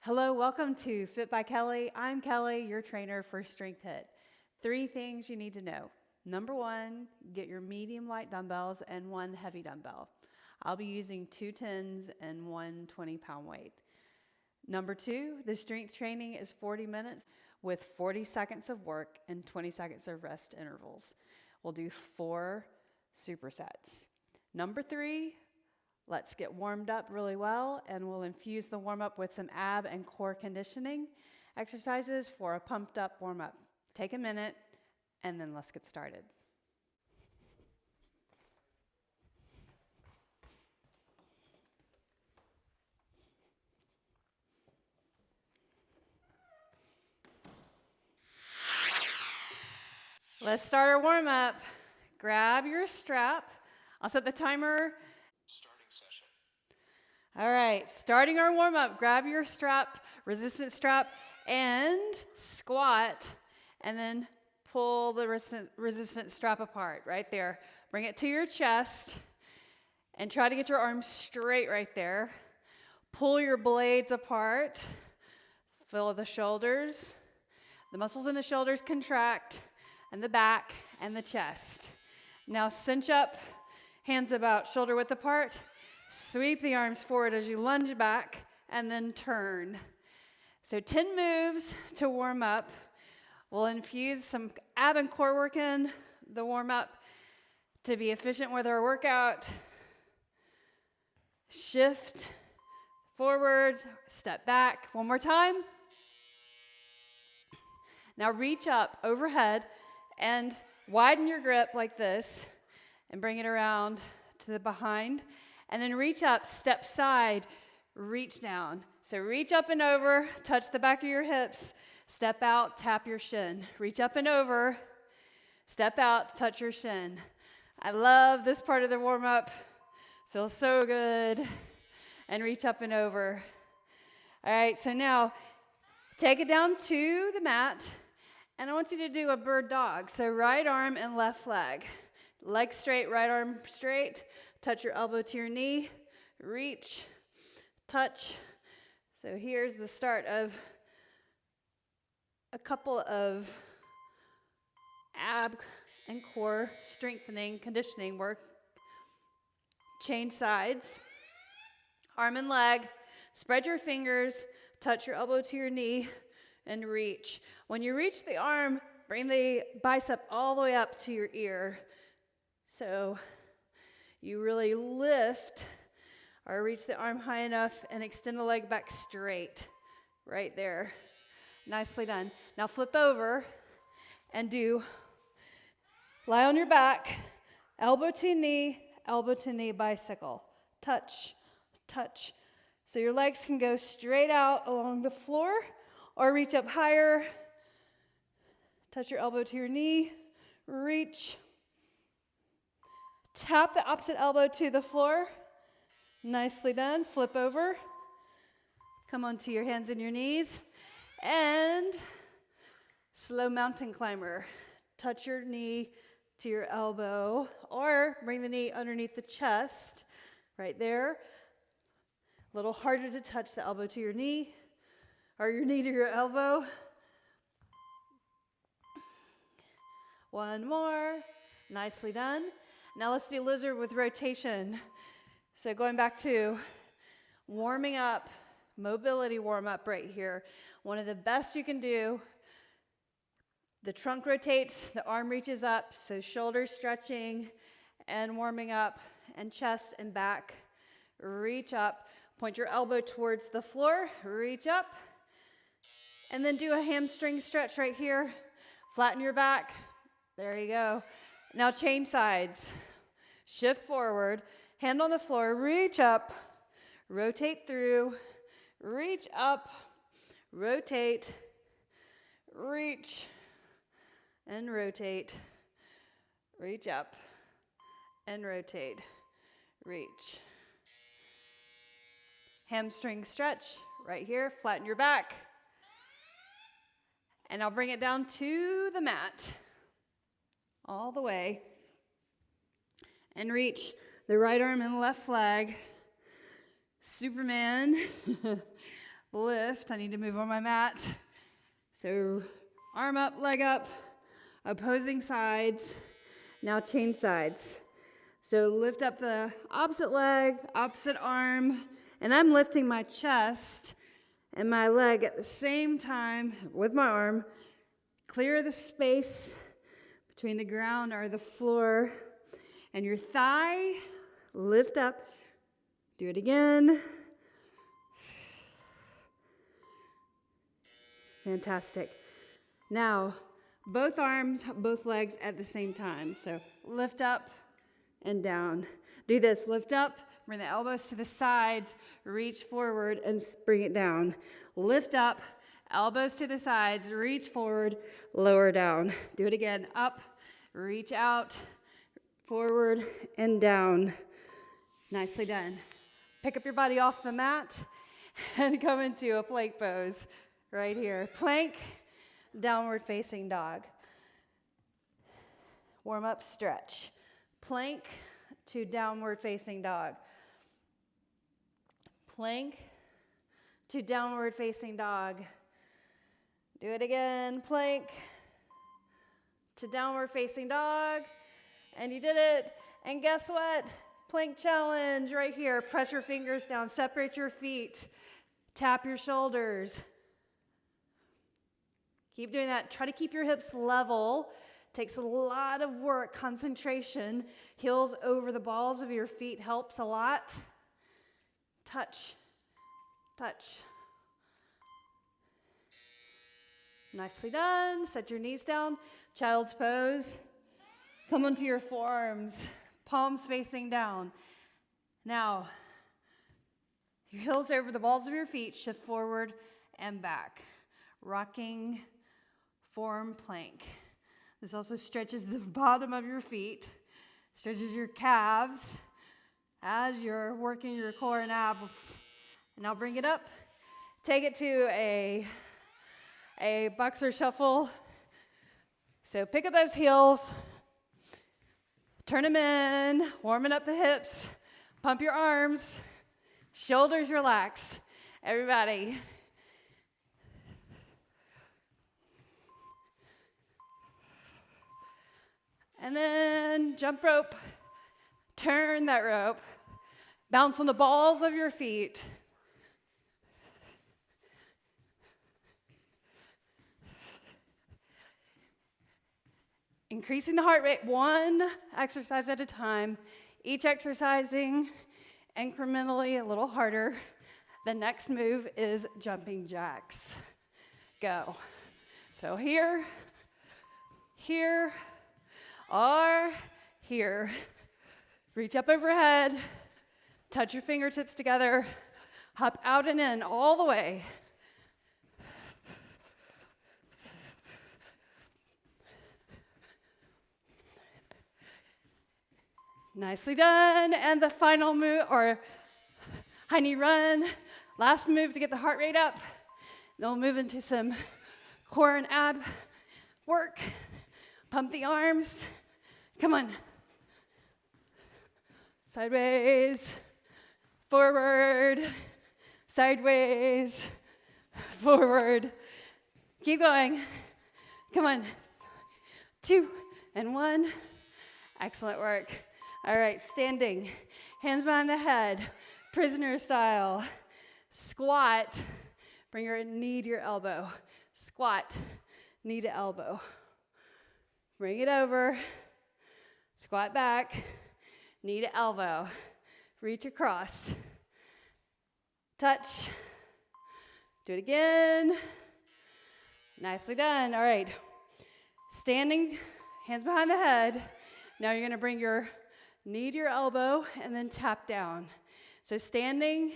Hello, welcome to Fit by Kellie. I'm Kellie, your trainer for Strength HIIT. 3 things you need to know. Number 1, get your medium light dumbbells and 1 heavy dumbbell. I'll be using 2 10s and 1 20-pound weight. Number 2, the strength training is 40 minutes with 40 seconds of work and 20 seconds of rest intervals. We'll do 4 supersets. Number 3, let's get warmed up really well, and we'll infuse the warm-up with some ab and core conditioning exercises for a pumped up warm-up. Take a minute, and then let's get started. Let's start our warm-up. Grab your strap. I'll set the timer. All right, starting our warm-up, grab your strap, resistance strap, and squat, and then pull the resistance strap apart right there. Bring it to your chest, and try to get your arms straight right there. Pull your blades apart. Feel the shoulders. The muscles in the shoulders contract, and the back, and the chest. Now cinch up, hands about shoulder width apart. Sweep the arms forward as you lunge back and then turn. So 10 moves to warm up. We'll infuse some ab and core work in the warm up to be efficient with our workout. Shift forward, step back. One more time. Now reach up overhead and widen your grip like this and bring it around to the behind. And then reach up, step side, reach down. So reach up and over, touch the back of your hips, step out, tap your shin. Reach up and over, step out, touch your shin. I love this part of the warm-up. Feels so good. And reach up and over. All right, so now take it down to the mat, and I want you to do a bird dog. So right arm and left leg. Leg straight, right arm straight. Touch your elbow to your knee, reach, touch. So here's the start of a couple of ab and core strengthening, conditioning work. Change sides, arm and leg, spread your fingers, touch your elbow to your knee, and reach. When you reach the arm, bring the bicep all the way up to your ear. So you really lift or reach the arm high enough and extend the leg back straight. Right there. Nicely done. Now flip over and lie on your back, elbow to knee bicycle. Touch, touch. So your legs can go straight out along the floor or reach up higher. Touch your elbow to your knee, reach. Tap the opposite elbow to the floor. Nicely done. Flip over. Come onto your hands and your knees. And slow mountain climber. Touch your knee to your elbow or bring the knee underneath the chest. Right there. A little harder to touch the elbow to your knee or your knee to your elbow. One more. Nicely done. Now let's do lizard with rotation. So going back to warming up, mobility warm up right here. One of the best you can do. The trunk rotates, the arm reaches up, so shoulders stretching and warming up, and chest and back. Reach up, point your elbow towards the floor, reach up, and then do a hamstring stretch right here. Flatten your back. There you go. Now change sides. Shift forward, hand on the floor, reach up, rotate through, reach up, rotate, reach, and rotate, reach up, and rotate, reach. Hamstring stretch right here, flatten your back. And I'll bring it down to the mat. All the way, and reach the right arm and left leg. Superman. lift. I need to move on my mat. So arm up, leg up, opposing sides. Now change sides. So lift up the opposite leg, opposite arm, and I'm lifting my chest and my leg at the same time with my arm. Clear the space between the ground or the floor and your thigh. Lift up. Do it again. Fantastic. Now, both arms, both legs at the same time. So lift up and down. Do this. Lift up, bring the elbows to the sides, reach forward and bring it down. Lift up, elbows to the sides, reach forward, lower down. Do it again. Up, reach out, forward and down. Nicely done. Pick up your body off the mat and come into a plank pose right here. Plank, downward facing dog. Warm up, stretch. Plank to downward facing dog. Plank to downward facing dog. Do it again. Plank to downward facing dog. And you did it. And guess what? Plank challenge right here. Press your fingers down. Separate your feet. Tap your shoulders. Keep doing that. Try to keep your hips level. Takes a lot of work, concentration. Heels over the balls of your feet helps a lot. Touch, touch. Nicely done. Set your knees down. Child's pose. Come onto your forearms. Palms facing down. Now, your heels over the balls of your feet. Shift forward and back. Rocking form plank. This also stretches the bottom of your feet, stretches your calves as you're working your core and abs. And now bring it up. Take it to a boxer shuffle. So pick up those heels, turn them in, warming up the hips, pump your arms, shoulders relax. Everybody. And then jump rope, turn that rope, bounce on the balls of your feet. Increasing the heart rate one exercise at a time, each exercising incrementally a little harder. The next move is jumping jacks. Go. So here, or here. Reach up overhead, touch your fingertips together, hop out and in all the way. Nicely done. And the final move, or high knee run. Last move to get the heart rate up. Then we'll move into some core and ab work. Pump the arms. Come on. Sideways, forward, sideways, forward. Keep going. Come on. 2 and 1. Excellent work. All right, standing. Hands behind the head. Prisoner style. Squat. Bring your knee to your elbow. Squat. Knee to elbow. Bring it over. Squat back. Knee to elbow. Reach across. Touch. Do it again. Nicely done. All right. Standing, hands behind the head. Now you're going to bring your knee to your elbow and then tap down. So standing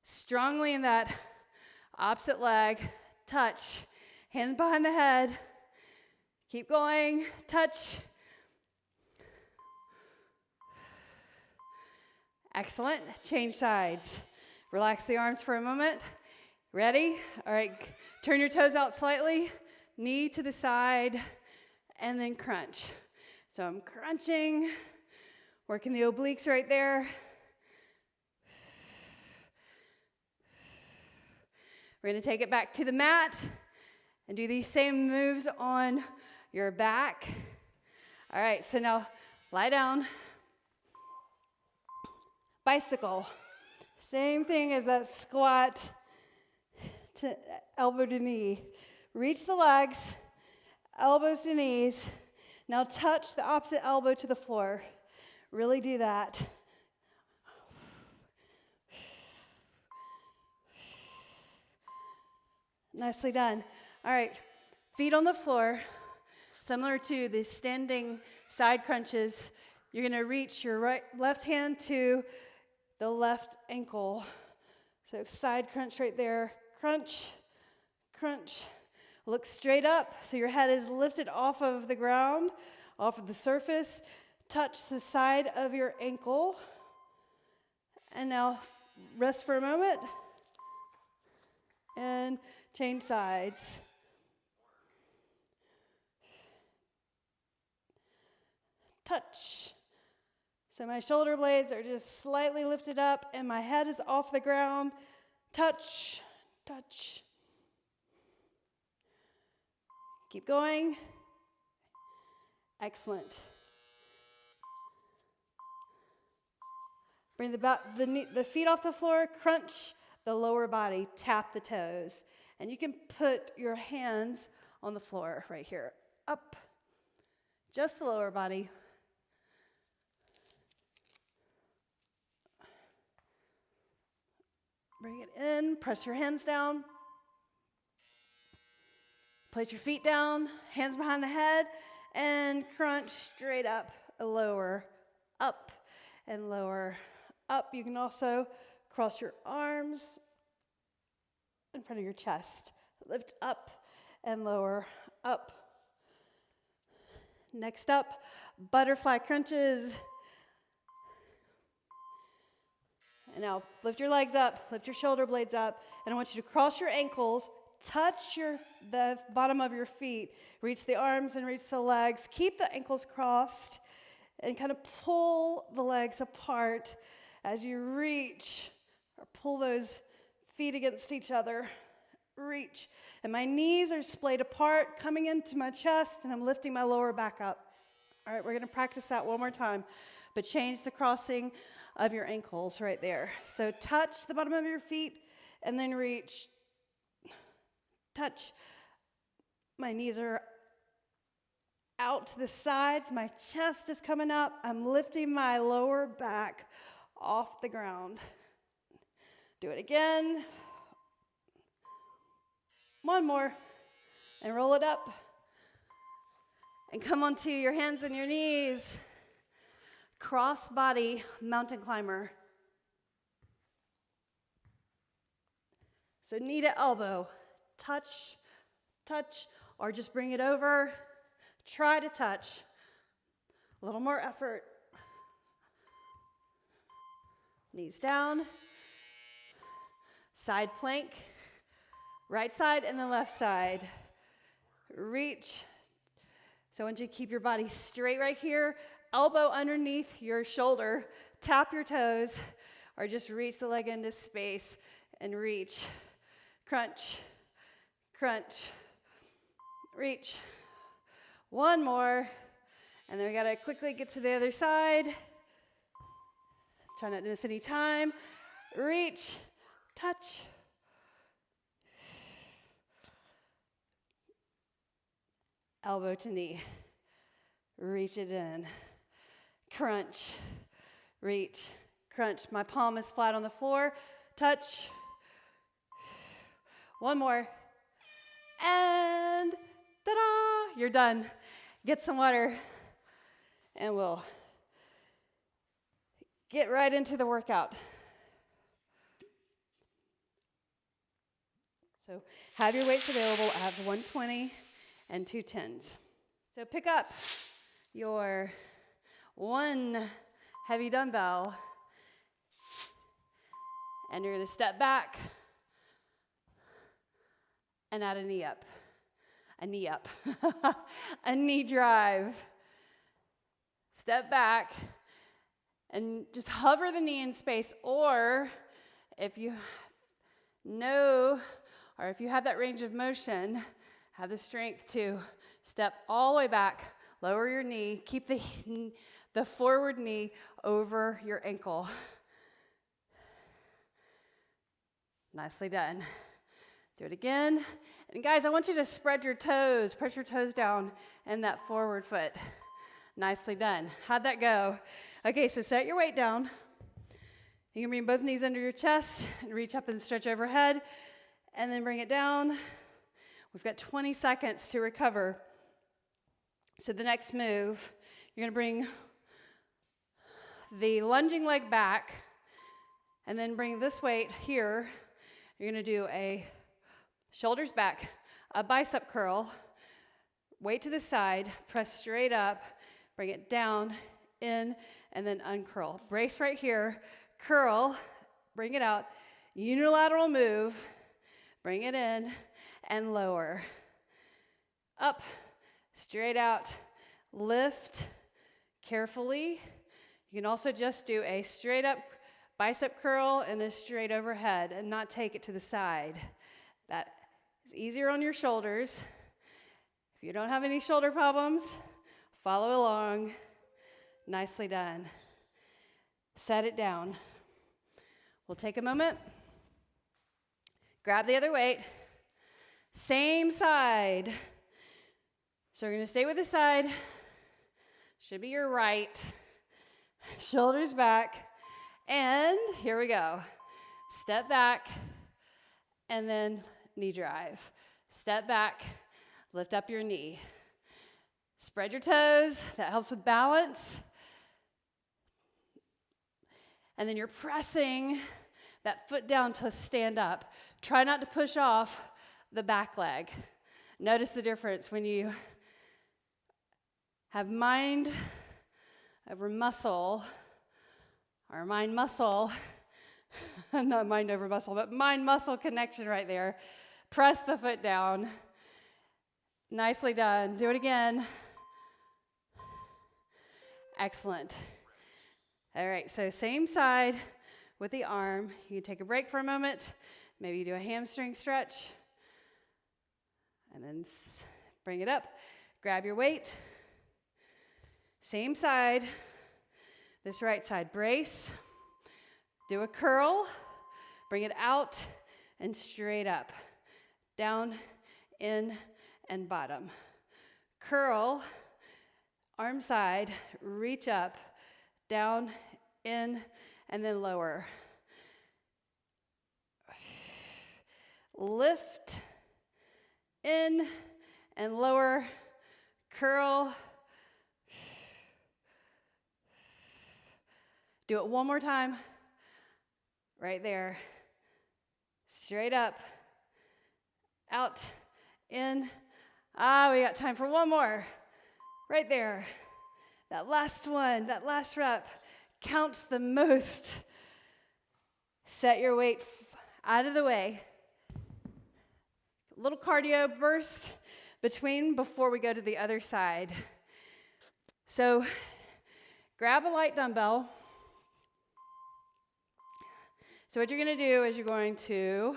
strongly in that opposite leg. Touch. Hands behind the head. Keep going. Touch. Excellent. Change sides. Relax the arms for a moment. Ready? All right. Turn your toes out slightly. Knee to the side. And then crunch. So I'm crunching. Working the obliques right there. We're going to take it back to the mat and do these same moves on your back. All right, so now lie down. Bicycle. Same thing as that squat to elbow to knee. Reach the legs, elbows to knees. Now touch the opposite elbow to the floor. Really do that. Nicely done. All right, feet on the floor. Similar to the standing side crunches, you're going to reach your left hand to the left ankle. So side crunch right there. Crunch, crunch. Look straight up so your head is lifted off of the ground, off of the surface. Touch the side of your ankle. And now rest for a moment. And change sides. Touch. So my shoulder blades are just slightly lifted up and my head is off the ground. Touch, touch. Keep going. Excellent. Bring the feet off the floor, crunch the lower body, tap the toes. And you can put your hands on the floor right here. Up. Just the lower body. Bring it in, press your hands down. Place your feet down, hands behind the head, and crunch straight up, lower, up, and lower, up. You can also cross your arms in front of your chest. Lift up and lower, up. Next up, butterfly crunches. And now lift your legs up, lift your shoulder blades up, and I want you to cross your ankles, touch the bottom of your feet, reach the arms and reach the legs. Keep the ankles crossed and kind of pull the legs apart as you reach or pull those feet against each other. Reach. And my knees are splayed apart, coming into my chest, and I'm lifting my lower back up. All right, we're going to practice that one more time, but change the crossing of your ankles right there. So touch the bottom of your feet and then reach. Touch. My knees are out to the sides. My chest is coming up. I'm lifting my lower back off the ground. Do it again. One more. And roll it up. And come onto your hands and your knees. Cross body mountain climber. So knee to elbow. Touch, touch, or just bring it over. Try to touch. A little more effort. Knees down. Side plank. Right side and the left side. Reach. So I want you to keep your body straight right here. Elbow underneath your shoulder. Tap your toes. Or just reach the leg into space and reach. Crunch. Crunch. Reach. One more. And then we got to quickly get to the other side. Try not to miss any time. Reach. Touch. Elbow to knee. Reach it in. Crunch. Reach. Crunch. My palm is flat on the floor. Touch. One more. And ta-da! You're done. Get some water. And we'll get right into the workout. So have your weights available. I have 120 and 210s. So pick up your one heavy dumbbell, and you're going to step back and add a knee up. A knee up. A knee drive. Step back and just hover the knee in space, or if you know Or if you have that range of motion, have the strength to step all the way back, lower your knee, keep the forward knee over your ankle. Nicely done. Do it again. And guys, I want you to spread your toes, press your toes down in that forward foot. Nicely done. How'd that go? Okay, so set your weight down. You can bring both knees under your chest and reach up and stretch overhead, and then bring it down. We've got 20 seconds to recover. So the next move, you're gonna bring the lunging leg back, and then bring this weight here. You're gonna do a shoulders back, a bicep curl, weight to the side, press straight up, bring it down, in, and then uncurl. Brace right here, curl, bring it out, unilateral move, bring it in, and lower. Up, straight out, lift carefully. You can also just do a straight up bicep curl and a straight overhead and not take it to the side. That is easier on your shoulders. If you don't have any shoulder problems, follow along. Nicely done. Set it down. We'll take a moment. Grab the other weight. Same side. So we're going to stay with the side. Should be your right. Shoulders back. And here we go. Step back. And then knee drive. Step back. Lift up your knee. Spread your toes. That helps with balance. And then you're pressing that foot down to stand up. Try not to push off the back leg. Notice the difference when you have mind over muscle, or mind muscle, not mind over muscle, but mind muscle connection right there. Press the foot down. Nicely done. Do it again. Excellent. All right, so same side with the arm. You can take a break for a moment. Maybe you do a hamstring stretch. And then bring it up. Grab your weight. Same side. This right side. Brace. Do a curl. Bring it out and straight up. Down, in, and bottom. Curl. Arm side. Reach up. Down, in, and then lower. Lift, in, and lower. Curl. Do it one more time. Right there. Straight up. Out, in. We got time for one more. Right there. That last one, that last rep counts the most. Set your weight out of the way. A little cardio burst before we go to the other side. So grab a light dumbbell. So what you're going to do is you're going to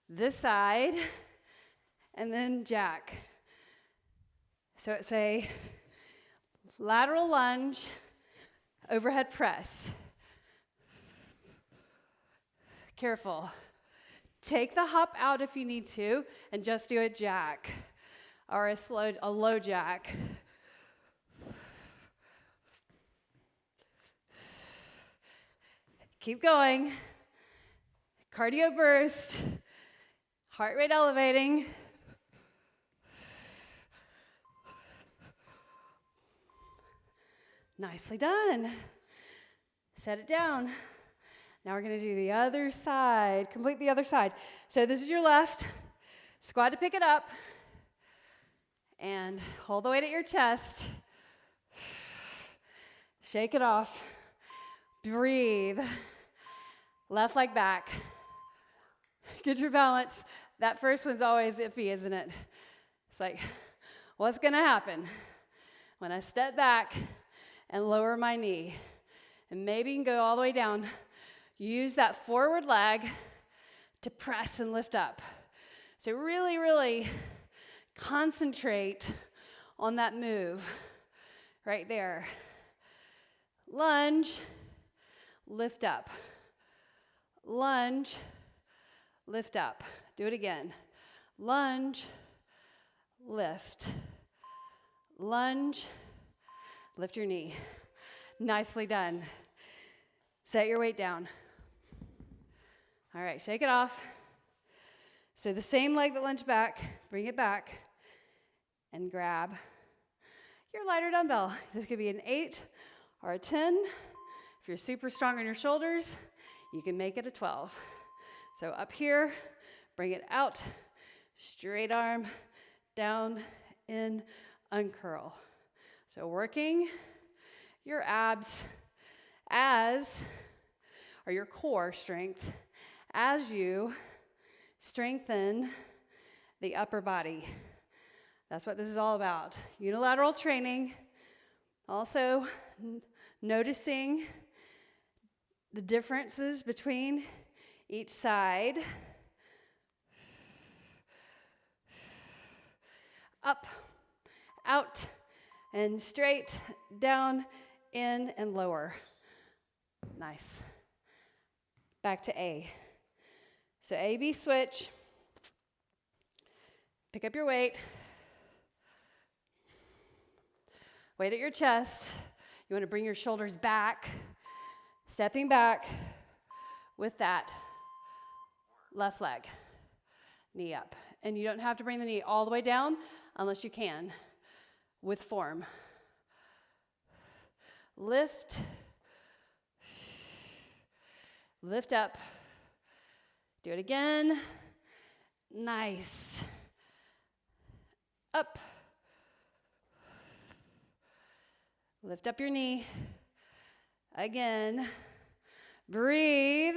this side and then jack. So it's a lateral lunge, overhead press. Careful. Take the hop out if you need to, and just do a jack or a low jack. Keep going. Cardio burst. Heart rate elevating. Nicely done. Set it down. Now we're going to do the other side. Complete the other side. So this is your left. Squat to pick it up. And hold the weight at your chest. Shake it off. Breathe. Left leg back. Get your balance. That first one's always iffy, isn't it? It's like, what's going to happen when I step back and lower my knee? And maybe you can go all the way down. Use that forward leg to press and lift up. So really, really concentrate on that move right there. Lunge, lift up. Lunge, lift up. Do it again. Lunge, lift. Lunge, lift your knee. Nicely done. Set your weight down. All right, shake it off. So the same leg that lunged back, bring it back, and grab your lighter dumbbell. This could be an 8 or a 10. If you're super strong on your shoulders, you can make it a 12. So up here, bring it out, straight arm, down, in, uncurl. So working your abs or your core strength as you strengthen the upper body. That's what this is all about. Unilateral training. Also noticing the differences between each side. Up, out, and straight, down, in, and lower. Nice. Back to A. So A, B, switch. Pick up your weight. Weight at your chest. You want to bring your shoulders back. Stepping back with that left leg. Knee up. And you don't have to bring the knee all the way down unless you can with form. Lift. Lift up. Do it again. Nice. Up. Lift up your knee. Again. Breathe.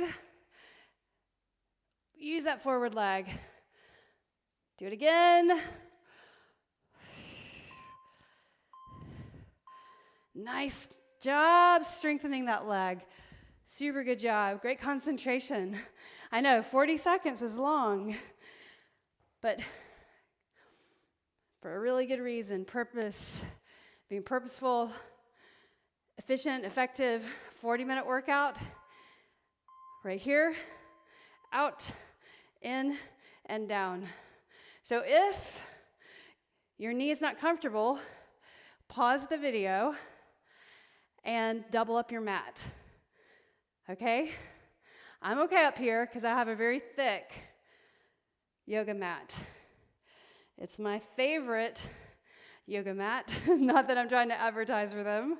Use that forward leg. Do it again. Nice job strengthening that leg. Super good job. Great concentration. I know 40 seconds is long, but for a really good reason. Purpose, being purposeful, efficient, effective, 40-minute workout. Right here, out, in, and down. So if your knee is not comfortable, pause the video and double up your mat. Okay? I'm okay up here because I have a very thick yoga mat. It's my favorite yoga mat. Not that I'm trying to advertise for them,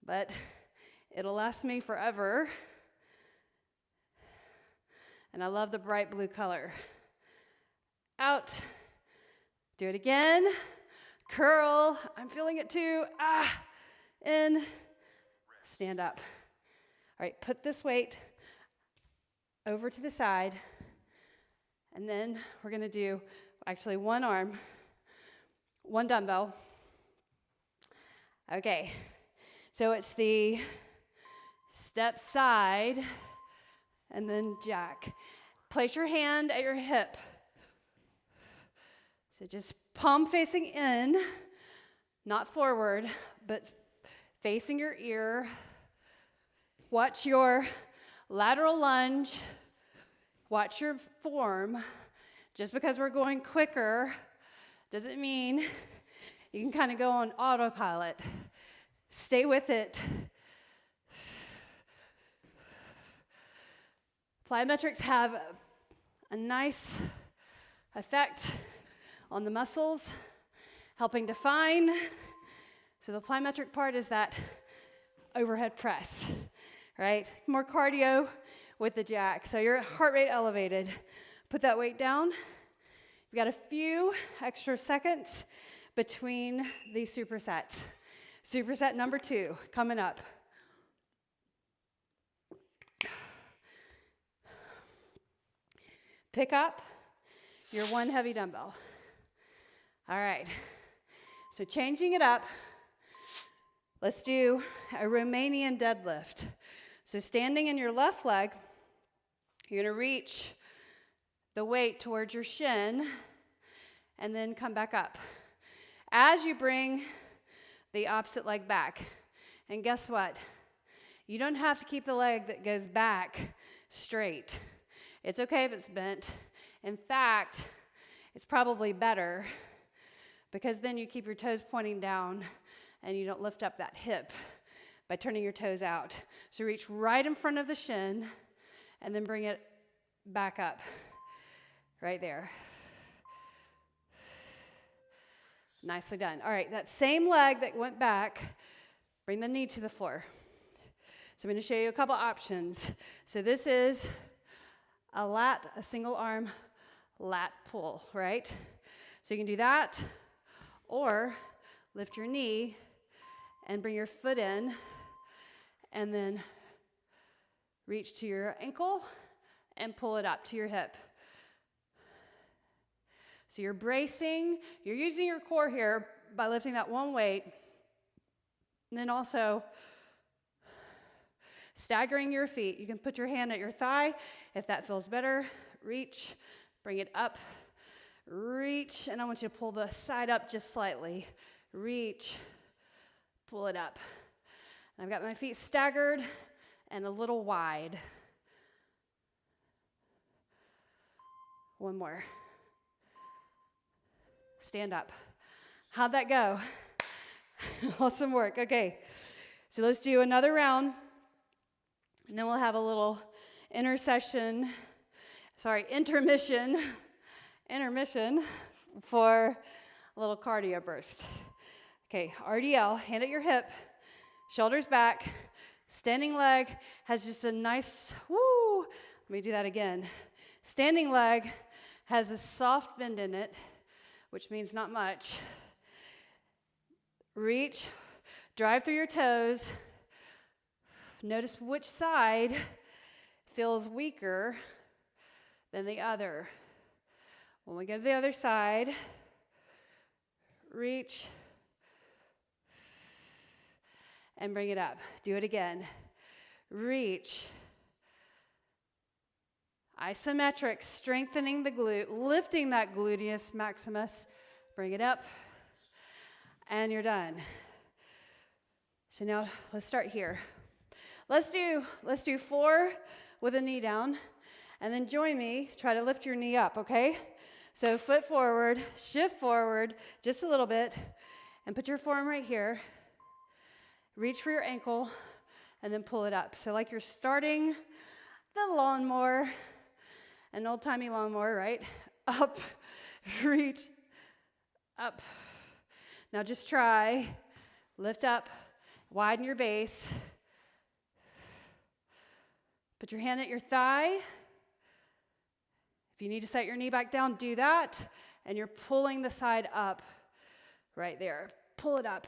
but it'll last me forever. And I love the bright blue color. Out. Do it again. Curl. I'm feeling it too. In. Stand up. All right, put this weight over to the side, and then we're going to do actually one arm, one dumbbell. Okay, so it's the step side and then jack. Place your hand at your hip. So just palm facing in, not forward, but facing your ear. Watch your lateral lunge. Watch your form. Just because we're going quicker doesn't mean you can kind of go on autopilot. Stay with it. Plyometrics have a nice effect on the muscles, helping define. So the plyometric part is that overhead press, right? More cardio with the jack. So your heart rate elevated. Put that weight down. You've got a few extra seconds between these supersets. Superset number 2 coming up. Pick up your one heavy dumbbell. All right, so changing it up, let's do a Romanian deadlift. So standing in your left leg, you're gonna reach the weight towards your shin, and then come back up. As you bring the opposite leg back, and guess what? You don't have to keep the leg that goes back straight. It's okay if it's bent. In fact, it's probably better because then you keep your toes pointing down and you don't lift up that hip by turning your toes out. So reach right in front of the shin and then bring it back up. Right there. Nicely done. All right, that same leg that went back, bring the knee to the floor. So I'm going to show you a couple options. So this is a single arm lat pull, right? So you can do that, or lift your knee and bring your foot in, and then reach to your ankle and pull it up to your hip. So you're bracing, you're using your core here by lifting that one weight, and then also staggering your feet. You can put your hand at your thigh if that feels better. Reach, bring it up, reach, and I want you to pull the side up just slightly. Reach, pull it up. And I've got my feet staggered and a little wide. One more. Stand up. How'd that go? Awesome work. Okay, so let's do another round. And then we'll have a little intermission for a little cardio burst. Okay, RDL, hand at your hip, shoulders back, standing leg has just a nice, let me do that again. Standing leg has a soft bend in it, which means not much. Reach, drive through your toes. Notice which side feels weaker than the other. When we go to the other side, reach and bring it up. Do it again. Reach. Isometric, strengthening the glute, lifting that gluteus maximus. Bring it up, and you're done. So now let's start here. Let's do 4 with a knee down, and then join me. Try to lift your knee up, okay? So foot forward, shift forward just a little bit, and put your forearm right here. Reach for your ankle, and then pull it up. So like you're starting the lawnmower, an old-timey lawnmower, right? Up, reach, up. Now just try, lift up, widen your base. Put your hand at your thigh. If you need to set your knee back down, do that. And you're pulling the side up right there. Pull it up.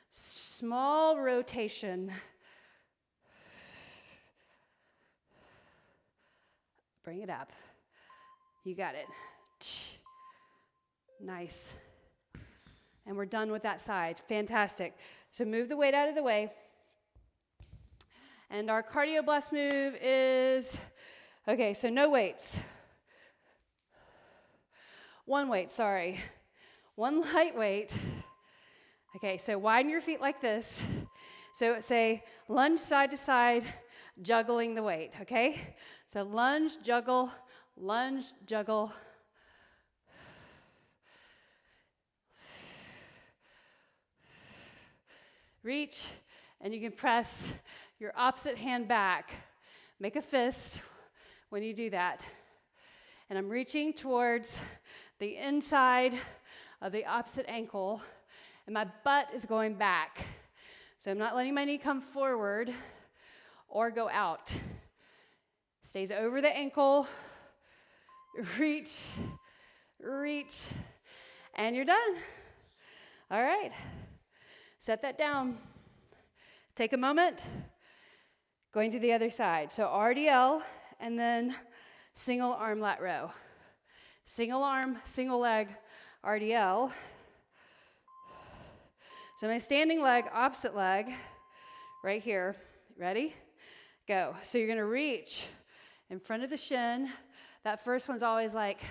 Small rotation. Bring it up. You got it. Nice. And we're done with that side. Fantastic. So move the weight out of the way. And our cardio blast move is, okay, so no weights. One light weight. Okay, so widen your feet like this. So say lunge side to side, juggling the weight, okay? So lunge, juggle, reach, and you can press your opposite hand back. Make a fist when you do that. And I'm reaching towards the inside of the opposite ankle, and my butt is going back. So I'm not letting my knee come forward or go out. Stays over the ankle. Reach, and you're done. All right. Set that down. Take a moment. Going to the other side. So RDL, and then single arm lat row. Single arm, single leg, RDL. So my standing leg, opposite leg, right here. Ready? Go. So you're going to reach in front of the shin, That first one's always like,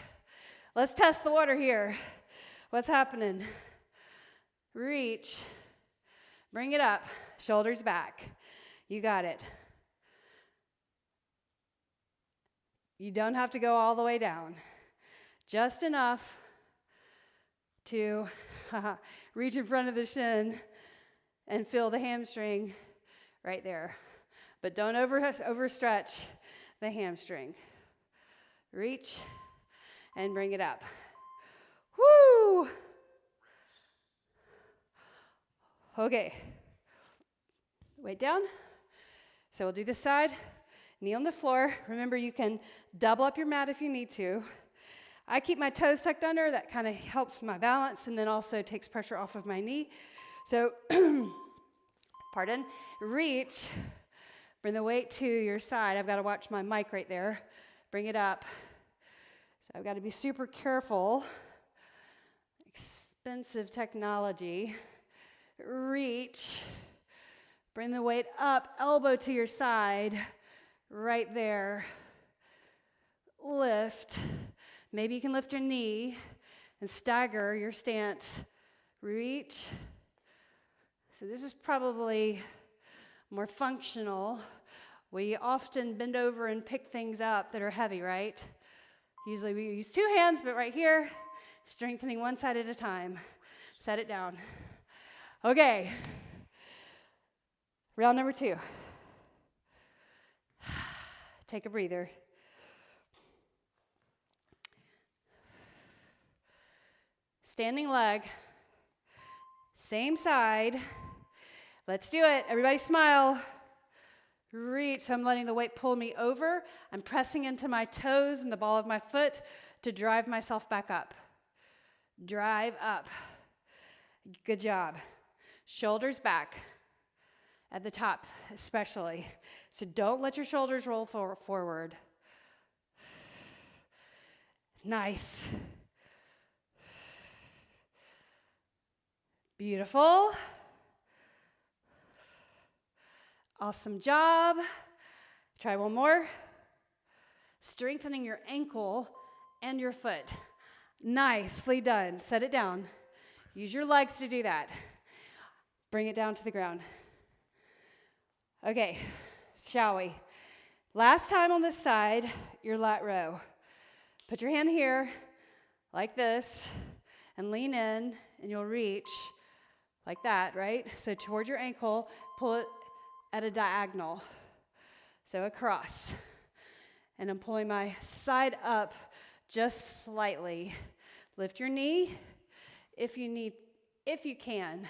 let's test the water here. What's happening? Reach. Bring it up. Shoulders back. You got it. You don't have to go all the way down. Just enough to reach in front of the shin and feel the hamstring right there. But don't overstretch the hamstring. Reach and bring it up. Woo! Okay. Weight down. So we'll do this side. Knee on the floor. Remember, you can double up your mat if you need to. I keep my toes tucked under. That kind of helps my balance and then also takes pressure off of my knee. So, pardon, reach. Bring the weight to your side. I've got to watch my mic right there. Bring it up. So I've got to be super careful. Expensive technology. Reach. Bring the weight up, elbow to your side. Right there. Lift. Maybe you can lift your knee and stagger your stance. Reach. So this is probably more functional. We often bend over and pick things up that are heavy, right? Usually we use two hands, but right here, strengthening one side at a time. Set it down. Okay. Round number 2. Take a breather. Standing leg. Same side. Let's do it. Everybody smile. Reach. So I'm letting the weight pull me over. I'm pressing into my toes and the ball of my foot to drive myself back up. Drive up. Good job. Shoulders back. At the top, especially. So don't let your shoulders roll forward. Nice. Beautiful. Awesome job. Try one more. Strengthening your ankle and your foot. Nicely done. Set it down. Use your legs to do that. Bring it down to the ground. Okay, shall we? Last time on this side, your lat row. Put your hand here, like this, and lean in, and you'll reach like that, right? So toward your ankle, pull it at a diagonal. So across. And I'm pulling my side up just slightly. Lift your knee if you can.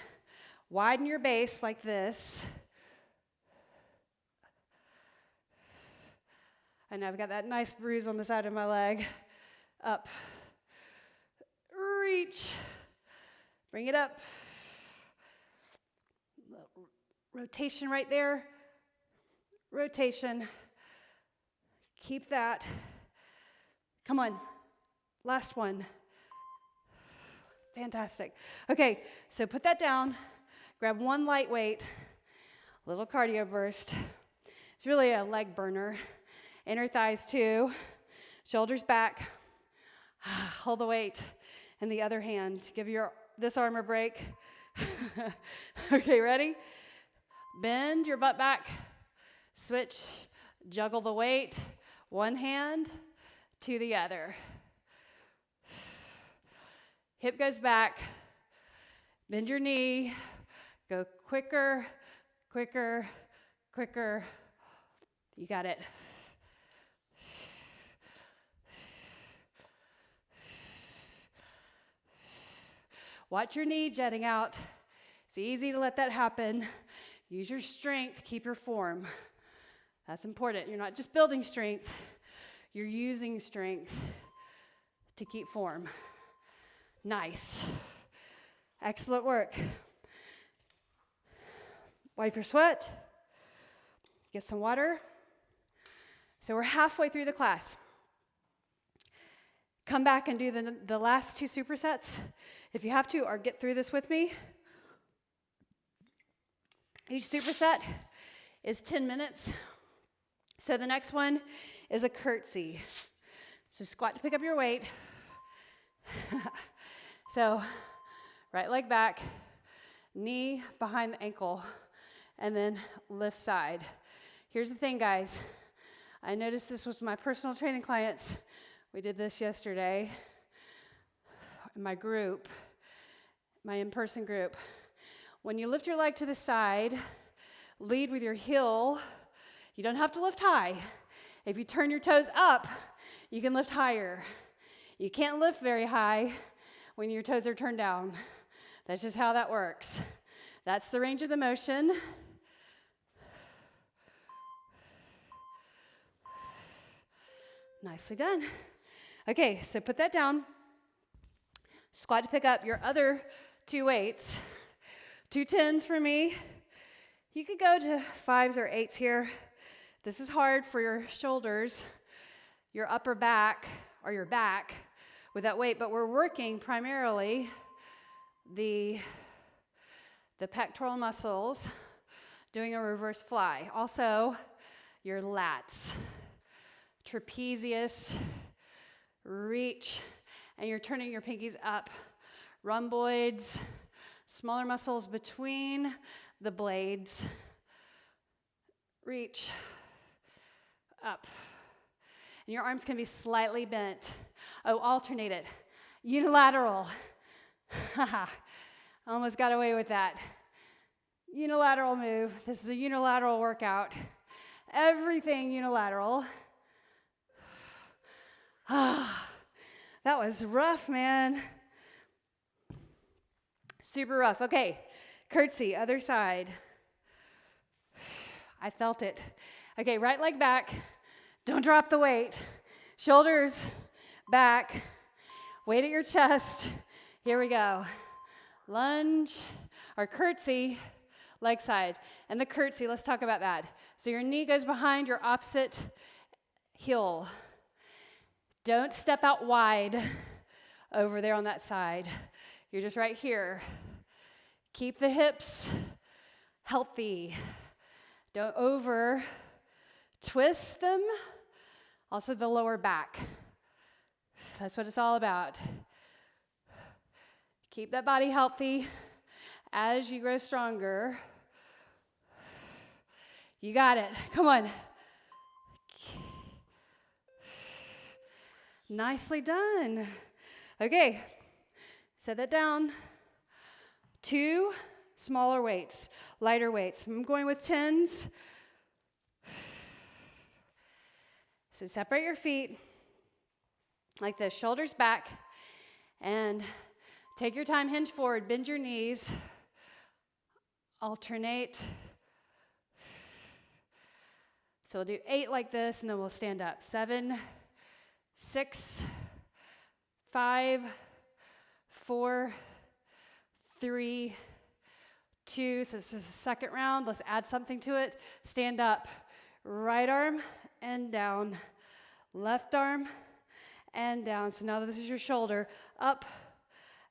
Widen your base like this. I know I've got that nice bruise on the side of my leg. Up. Reach. Bring it up. Rotation right there. Rotation. Keep that. Come on. Last one. Fantastic. Okay, so put that down. Grab one light weight. Little cardio burst. It's really a leg burner. Inner thighs too. Shoulders back. Hold the weight in the other hand. Give this arm a break. Okay, ready? Bend your butt back. Switch. Juggle the weight. One hand to the other. Hip goes back. Bend your knee. Go quicker, quicker, quicker. You got it. Watch your knee jetting out. It's easy to let that happen. Use your strength, keep your form. That's important. You're not just building strength, you're using strength to keep form. Nice. Excellent work. Wipe your sweat. Get some water. So we're halfway through the class. Come back and do the last 2 supersets if you have to, or get through this with me. Each superset is 10 minutes. So the next one is a curtsy. So squat to pick up your weight. So right leg back, knee behind the ankle, and then lift side. Here's the thing, guys. I noticed this with my personal training clients. We did this yesterday in my group, my in-person group. When you lift your leg to the side, lead with your heel. You don't have to lift high. If you turn your toes up, you can lift higher. You can't lift very high when your toes are turned down. That's just how that works. That's the range of the motion. Nicely done. Okay, so put that down. Squat to pick up your other 2 weights. 2 10s for me. You could go to 5s or 8s here. This is hard for your shoulders, your upper back, or your back with that weight, but we're working primarily the pectoral muscles, doing a reverse fly. Also, your lats, trapezius, reach, and you're turning your pinkies up. Rhomboids, smaller muscles between the blades. Reach up. And your arms can be slightly bent. Oh, alternate it. Unilateral. Haha. Almost got away with that. Unilateral move. This is a unilateral workout. Everything unilateral. That was rough, man. Super rough. Okay, curtsy, other side. I felt it. Okay, right leg back. Don't drop the weight. Shoulders back. Weight at your chest. Here we go. Lunge or curtsy, leg side. And the curtsy, let's talk about that. So your knee goes behind your opposite heel. Don't step out wide over there on that side. You're just right here. Keep the hips healthy. Don't over twist them. Also the lower back. That's what it's all about. Keep that body healthy as you grow stronger. You got it. Come on. Nicely done. Okay, set that down. 2 smaller weights, lighter weights. I'm going with 10s. So separate your feet like this, shoulders back, and take your time, hinge forward, bend your knees, alternate. So we'll do 8 like this, and then we'll stand up. 7, 6, 5, 4, 3, 2. So this is the second round. Let's add something to it. Stand up. Right arm and down. Left arm and down. So now this is your shoulder. Up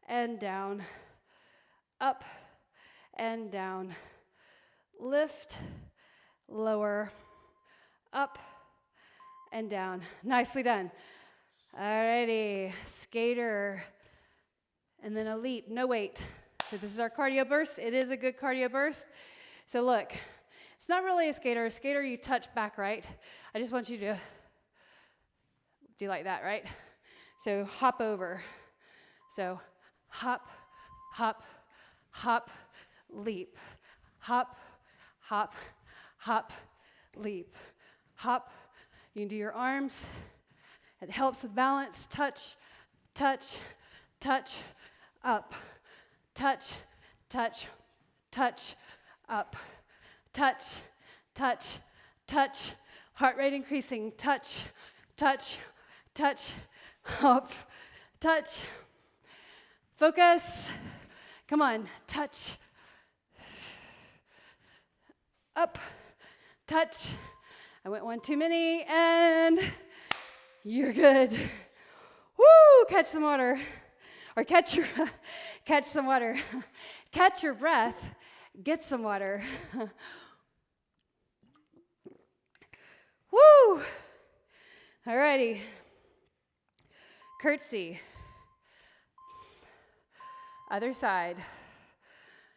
and down. Up and down. Lift, lower, up and down. Nicely done. Alrighty, skater, and then a leap, no weight. So this is our cardio burst. It is a good cardio burst. So look, it's not really a skater. A skater, you touch back, right? I just want you to do like that, right? So hop over. So hop, hop, hop, leap. Hop, hop, hop, leap. Hop. You can do your arms. It helps with balance. Touch, touch, touch, up. Touch, touch, touch, up. Touch, touch, touch. Heart rate increasing. Touch, touch, touch, up. Touch. Focus. Come on. Touch. Up. Touch. I went one too many, and you're good. Woo! Catch some water. Or catch some water. Catch your breath. Get some water. Woo! Alrighty. curtsy. Other side.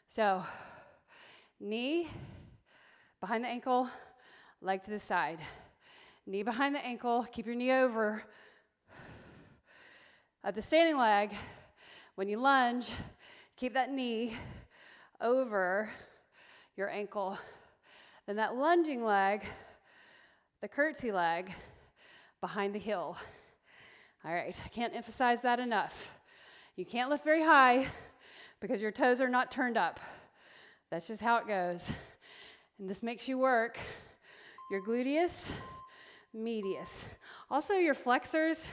So, knee behind the ankle, leg to the side. Knee behind the ankle, keep your knee over. At the standing leg, when you lunge, keep that knee over your ankle. Then that lunging leg, the curtsy leg, behind the heel. All right, I can't emphasize that enough. You can't lift very high because your toes are not turned up. That's just how it goes. And this makes you work your gluteus medius. Also your flexors,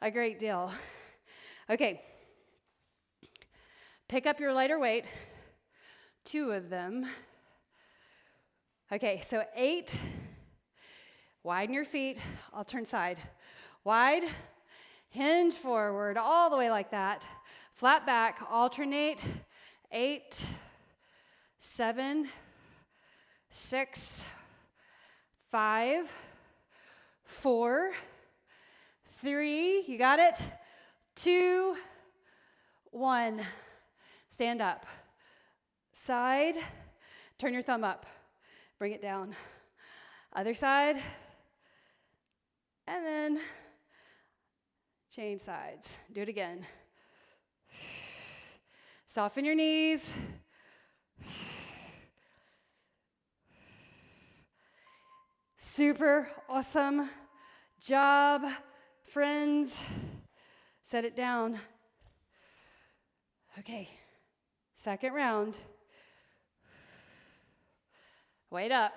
a great deal. Okay, pick up your lighter weight, 2 of them. Okay, so 8, widen your feet, I'll turn side. Wide, hinge forward, all the way like that. Flat back, alternate, 8, 7, 6, 5, 4, 3, you got it? 2, 1. Stand up. Side, turn your thumb up. Bring it down. Other side. And then change sides. Do it again. Soften your knees. Super awesome job, friends. Set it down. Okay, second round. Weight up.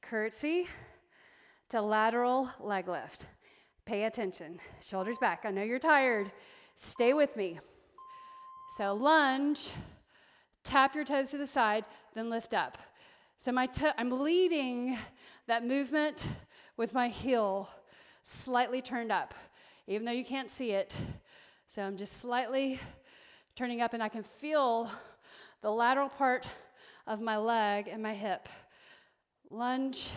Curtsy to lateral leg lift. Pay attention. Shoulders back. I know you're tired. Stay with me. So lunge, tap your toes to the side, then lift up. So I'm leading that movement with my heel slightly turned up, even though you can't see it. So I'm just slightly turning up, and I can feel the lateral part of my leg and my hip. Lunge,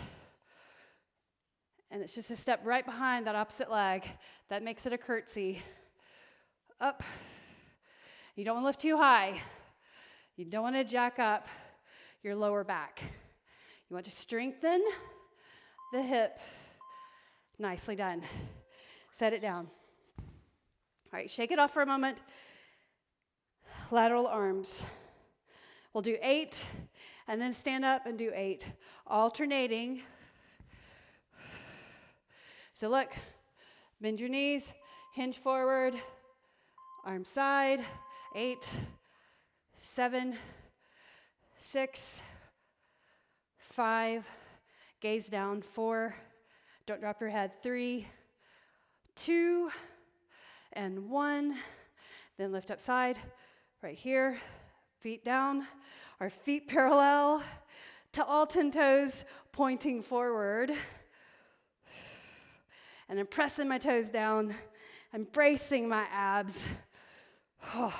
and it's just a step right behind that opposite leg. That makes it a curtsy. Up. You don't want to lift too high. You don't want to jack up your lower back. You want to strengthen the hip. Nicely done. Set it down. All right, shake it off for a moment. Lateral arms. We'll do 8, and then stand up and do 8. Alternating. So look, bend your knees, hinge forward, arm side, 8, 7, 6, 5, gaze down, 4, don't drop your head, 3, 2, and 1, then lift up side, right here, feet down, our feet parallel to all 10 toes pointing forward. And I'm pressing my toes down. I'm bracing my abs. Oh.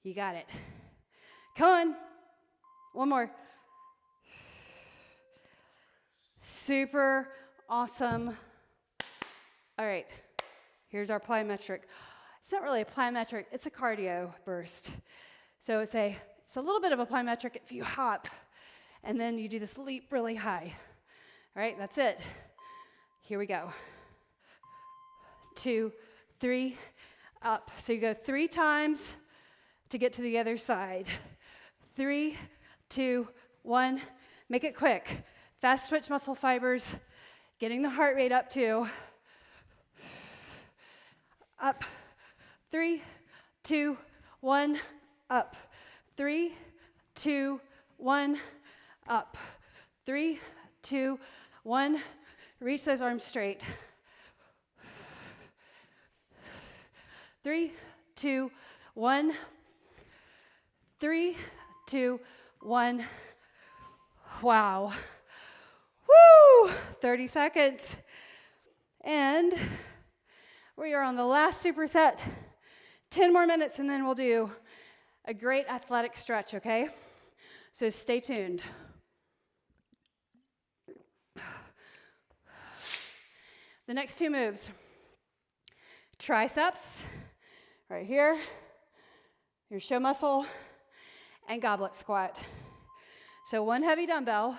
You got it. Come on. One more. Super awesome. All right. Here's our plyometric. It's not really a plyometric. It's a cardio burst. So it's a little bit of a plyometric if you hop, and then you do this leap really high. All right, that's it. Here we go. 2, 3, up. So you go 3 times to get to the other side. 3, 2, 1. Make it quick. Fast twitch muscle fibers. Getting the heart rate up too. Up. 3, 2, 1. Up. 3, 2, 1. Up. 3, 2, 1. Reach those arms straight. 3, 2, 1. 3, 2, 1. Wow. Woo! 30 seconds. And we are on the last superset. 10 more minutes, and then we'll do a great athletic stretch, okay? So stay tuned. The next two moves, triceps, right here, your show muscle, and goblet squat. So one heavy dumbbell.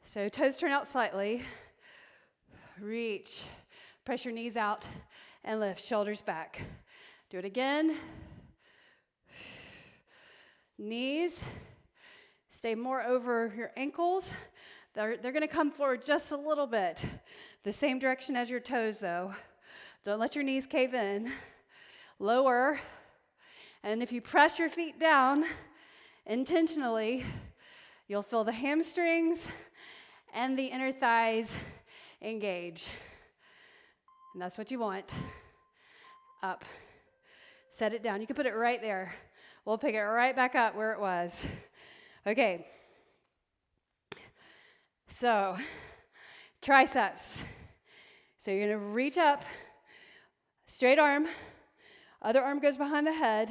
So toes turn out slightly. Reach, press your knees out, and lift, shoulders back. Do it again. Knees, stay more over your ankles. They're going to come forward just a little bit. The same direction as your toes, though. Don't let your knees cave in. Lower. And if you press your feet down intentionally, you'll feel the hamstrings and the inner thighs engage. And that's what you want. Up. Set it down. You can put it right there. We'll pick it right back up where it was. Okay. So, triceps. So you're going to reach up, straight arm, other arm goes behind the head,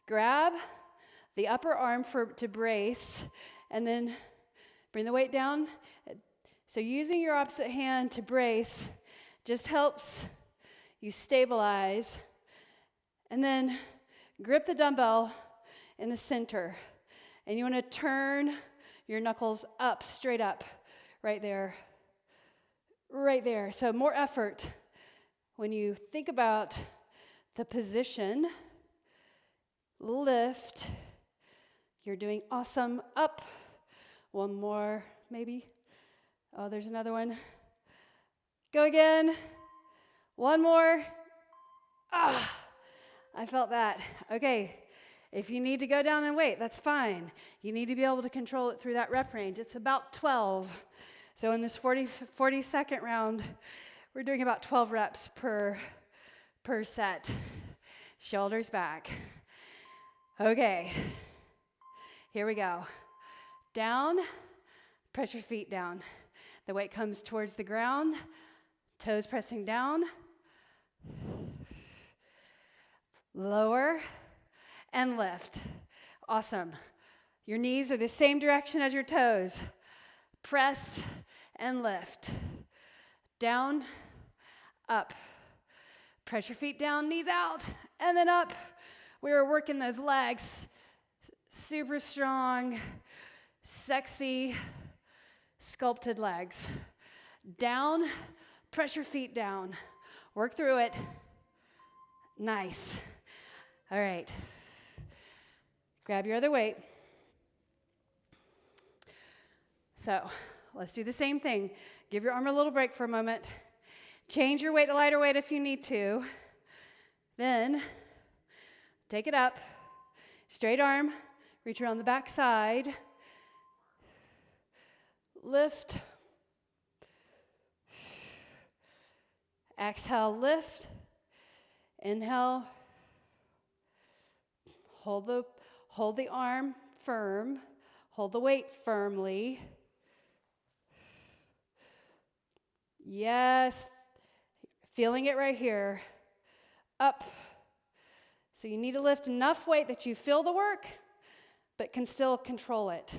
grab the upper arm to brace, and then bring the weight down. So using your opposite hand to brace just helps you stabilize. And then grip the dumbbell in the center. And you want to turn your knuckles up, straight up, right there. Right there. So more effort when you think about the position. Lift. You're doing awesome. Up. One more, maybe. Oh, there's another one. Go again. One more. Ah, I felt that. Okay. If you need to go down and wait, that's fine. You need to be able to control it through that rep range. It's about 12. So in this 40-second round, we're doing about 12 reps per set. Shoulders back. Okay. Here we go. Down. Press your feet down. The weight comes towards the ground. Toes pressing down. Lower. And lift. Awesome. Your knees are the same direction as your toes. Press and lift. Down, up. Press your feet down, knees out, and then up. We are working those legs. Super strong, sexy, sculpted legs. Down, press your feet down. Work through it. Nice. All right. Grab your other weight. So let's do the same thing. Give your arm a little break for a moment. Change your weight to lighter weight if you need to. Then take it up. Straight arm. Reach around the back side. Lift. Exhale, lift. Inhale. Hold the arm firm. Hold the weight firmly. Yes. Feeling it right here. Up. So you need to lift enough weight that you feel the work, but can still control it.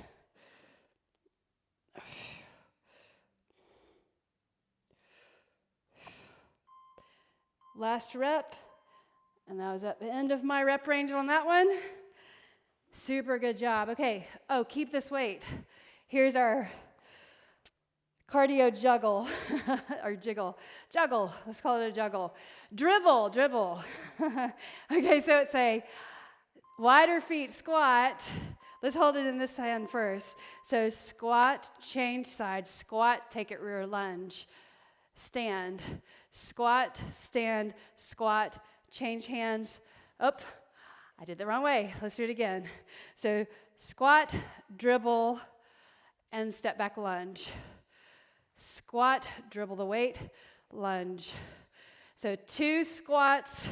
Last rep. And that was at the end of my rep range on that one. Super good job. Okay. Oh, keep this weight. Here's our cardio juggle. Or jiggle. Juggle. Let's call it a juggle. Dribble. Okay, so it's a wider feet squat. Let's hold it in this hand first. So squat, change side. Squat, take it rear lunge. Stand. Squat, stand, squat. Change hands. Up. I did the wrong way. Let's do it again. So squat, dribble, and step back lunge. Squat, dribble the weight, lunge. So 2 squats.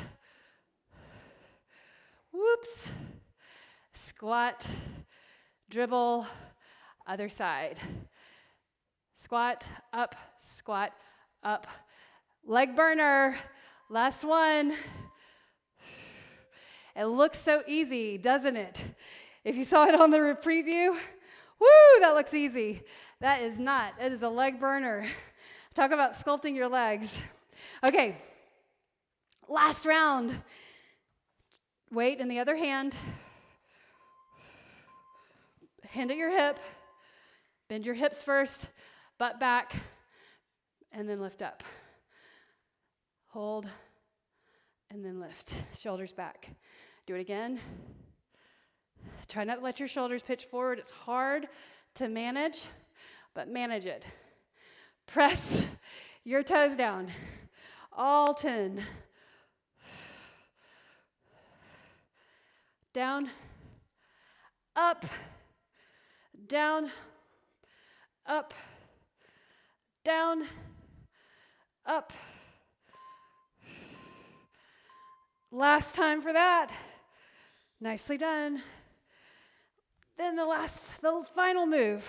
Whoops. Squat, dribble, other side. Squat, up, leg burner. Last one. It looks so easy, doesn't it? If you saw it on the preview, Woo, that looks easy. That is not. It is a leg burner. Talk about sculpting your legs. Okay, last round. Weight in the other hand. Hand at your hip. Bend your hips first, butt back, and then lift up. Hold, and then lift. Shoulders back. Do it again. Try not to let your shoulders pitch forward. It's hard to manage, but manage it. Press your toes down. All 10. Down, up, down, up, down, up. Last time for that. Nicely done. Then the final move,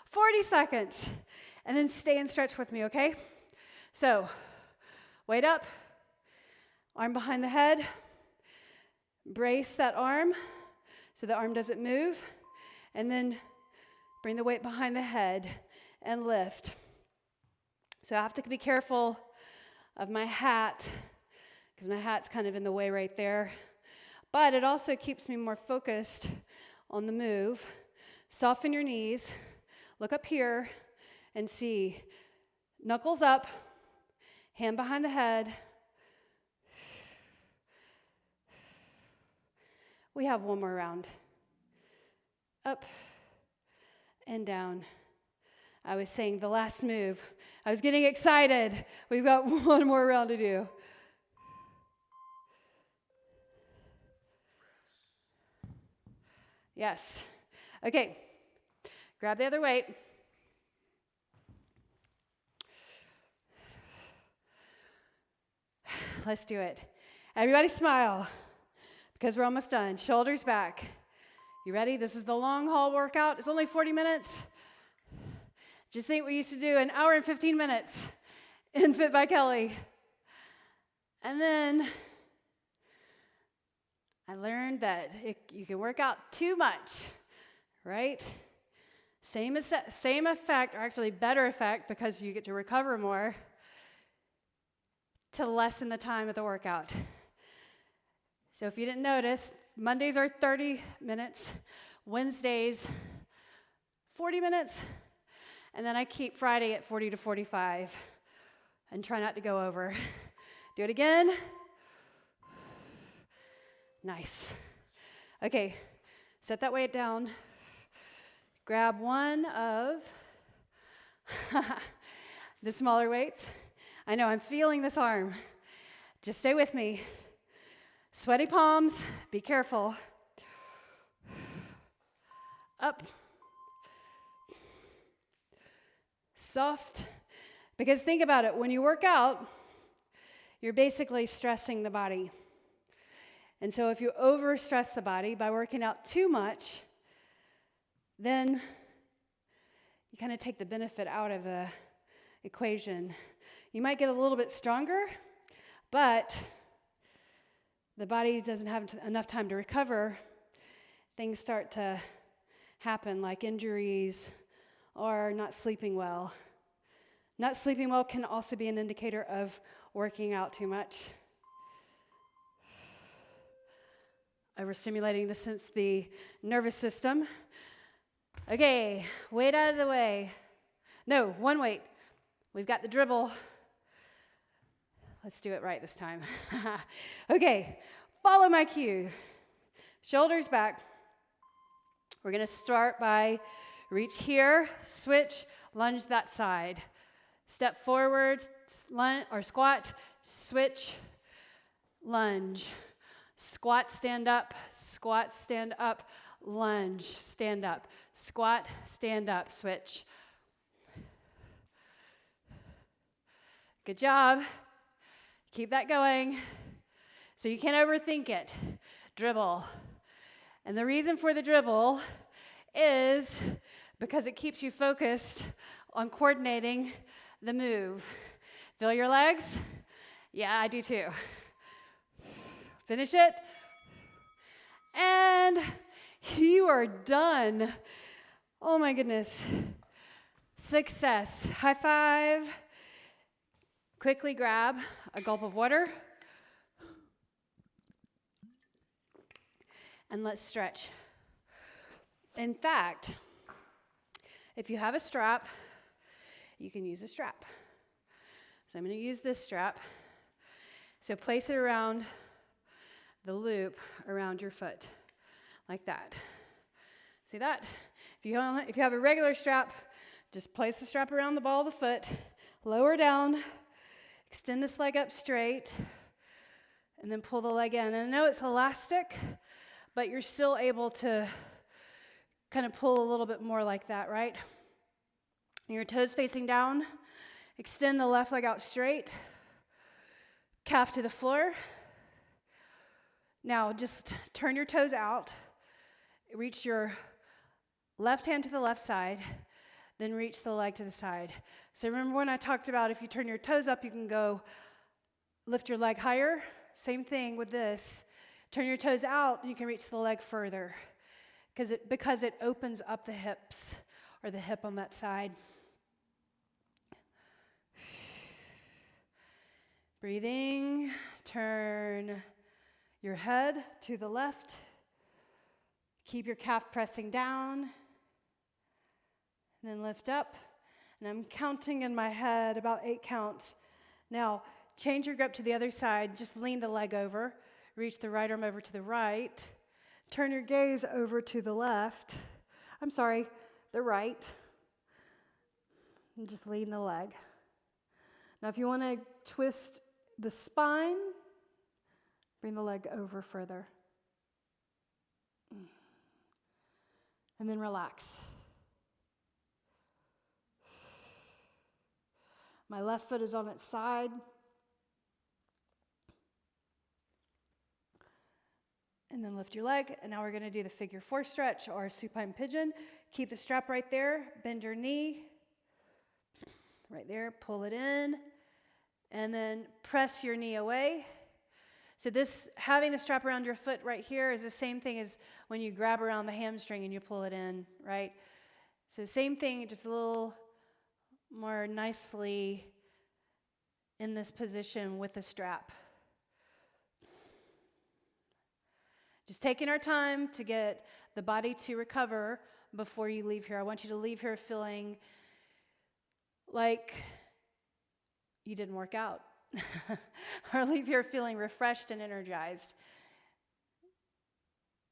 40 seconds, and then stay and stretch with me, okay? So, weight up, arm behind the head, brace that arm so the arm doesn't move, and then bring the weight behind the head and lift. So I have to be careful of my hat, because my hat's kind of in the way right there. But it also keeps me more focused on the move. Soften your knees. Look up here and see. Knuckles up, hand behind the head. We have one more round. Up and down. I was saying the last move. I was getting excited. We've got one more round to do. Yes. Okay. Grab the other weight. Let's do it. Everybody smile, because we're almost done. Shoulders back. You ready? This is the long haul workout. It's only 40 minutes. Just think we used to do an hour and 15 minutes in Fit by Kellie. And then I learned that you can work out too much, right? Same effect, or actually better effect, because you get to recover more, to lessen the time of the workout. So if you didn't notice, Mondays are 30 minutes, Wednesdays 40 minutes, and then I keep Friday at 40 to 45 and try not to go over. Do it again. Nice. Okay, set that weight down. Grab one of the smaller weights. I know, I'm feeling this arm. Just stay with me. Sweaty palms, be careful. Up. Soft. Because think about it, when you work out, you're basically stressing the body. And so if you overstress the body by working out too much, then you kind of take the benefit out of the equation. You might get a little bit stronger, but the body doesn't have enough time to recover. Things start to happen, like injuries or not sleeping well. Not sleeping well can also be an indicator of working out too much. Overstimulating the nervous system. Okay, weight out of the way. No, one weight. We've got the dribble. Let's do it right this time. Okay, follow my cue. Shoulders back. We're going to start by reach here, switch, lunge that side. Step forward, lunge, or squat, switch, lunge. Squat, stand up, lunge, stand up, squat, stand up, switch. Good job. Keep that going. So you can't overthink it. Dribble. And the reason for the dribble is because it keeps you focused on coordinating the move. Feel your legs? Yeah, I do too. Finish it. And you are done. Oh my goodness. Success. High five. Quickly grab a gulp of water. And let's stretch. In fact, if you have a strap, you can use a strap. So I'm going to use this strap. So place it around the loop around your foot, like that. See that? If you have a regular strap, just place the strap around the ball of the foot, lower down, extend this leg up straight, and then pull the leg in. And I know it's elastic, but you're still able to kind of pull a little bit more like that, right? And your toes facing down, extend the left leg out straight, calf to the floor. Now just turn your toes out, reach your left hand to the left side, then reach the leg to the side. So remember when I talked about if you turn your toes up, you can go lift your leg higher? Same thing with this. Turn your toes out, you can reach the leg further because it opens up the hips or the hip on that side. Breathing, turn your head to the left. Keep your calf pressing down. And then lift up. And I'm counting in my head about 8 counts. Now, change your grip to the other side. Just lean the leg over. Reach the right arm over to the right. Turn your gaze over to the left. The right. And just lean the leg. Now, if you want to twist the spine, bring the leg over further. And then relax. My left foot is on its side. And then lift your leg. And now we're going to do the figure 4 stretch or supine pigeon. Keep the strap right there. Bend your knee. Right there. Pull it in. And then press your knee away. So this, having the strap around your foot right here is the same thing as when you grab around the hamstring and you pull it in, right? So same thing, just a little more nicely in this position with the strap. Just taking our time to get the body to recover before you leave here. I want you to leave here feeling like you didn't work out. Or leave here feeling refreshed and energized.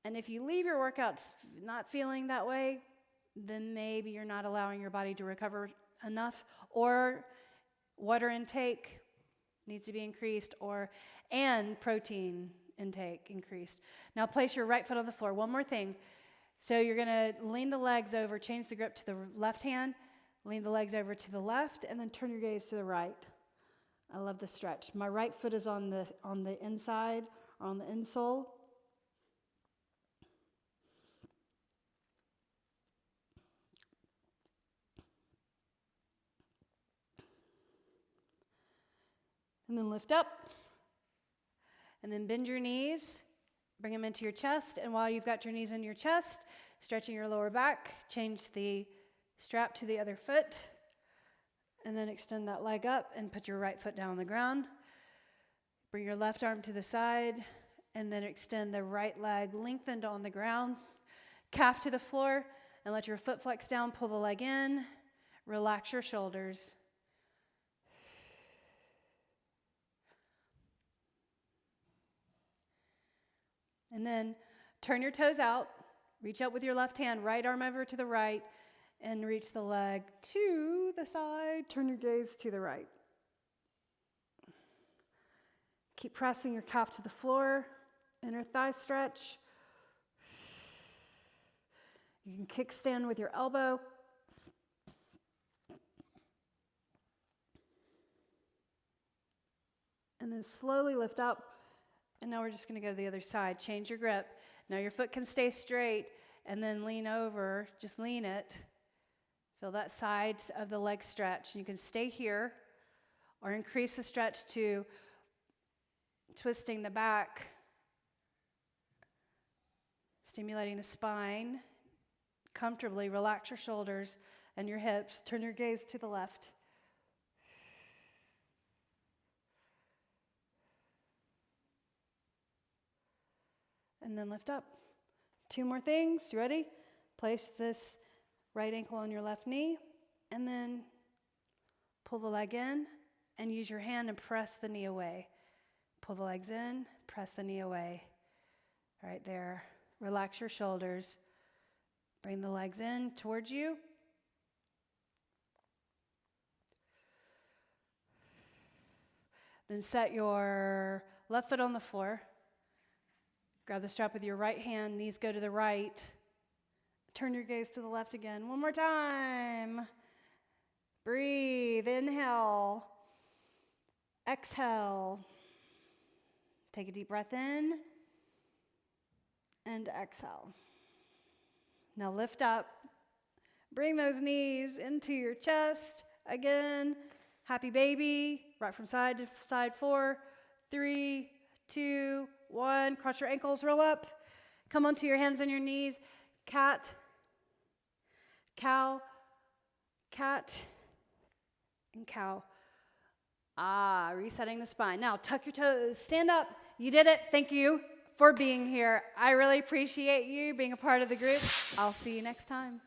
And if you leave your workouts not feeling that way, then maybe you're not allowing your body to recover enough, or water intake needs to be increased, and protein intake increased. Now place your right foot on the floor. One more thing. So you're going to lean the legs over, change the grip to the left hand, lean the legs over to the left, and then turn your gaze to the right. I love the stretch. My right foot is on the inside, or on the insole. And then lift up. And then bend your knees. Bring them into your chest. And while you've got your knees in your chest, stretching your lower back, change the strap to the other foot. And then extend that leg up and put your right foot down on the ground. Bring your left arm to the side and then extend the right leg lengthened on the ground. Calf to the floor and let your foot flex down. Pull the leg in. Relax your shoulders. And then turn your toes out. Reach up with your left hand, right arm over to the right. And reach the leg to the side. Turn your gaze to the right. Keep pressing your calf to the floor. Inner thigh stretch. You can kickstand with your elbow. And then slowly lift up. And now we're just going to go to the other side. Change your grip. Now your foot can stay straight and then lean over. Just lean it. Feel that side of the leg stretch. You can stay here or increase the stretch to twisting the back, stimulating the spine, comfortably. Relax your shoulders and your hips. Turn your gaze to the left. And then lift up. 2 more things. You ready? Place this right ankle on your left knee, and then pull the leg in, and use your hand and press the knee away. Pull the legs in, press the knee away. Right there. Relax your shoulders. Bring the legs in towards you. Then set your left foot on the floor. Grab the strap with your right hand, knees go to the right. Turn your gaze to the left again. One more time. Breathe, inhale. Exhale. Take a deep breath in and exhale. Now lift up. Bring those knees into your chest. Again, happy baby. Rock from side to side. 4, 3, 2, 1. Cross your ankles, roll up. Come onto your hands and your knees. Cat, cow, cat, and cow. Resetting the spine. Now tuck your toes, stand up. You did it. Thank you for being here. I really appreciate you being a part of the group. I'll see you next time.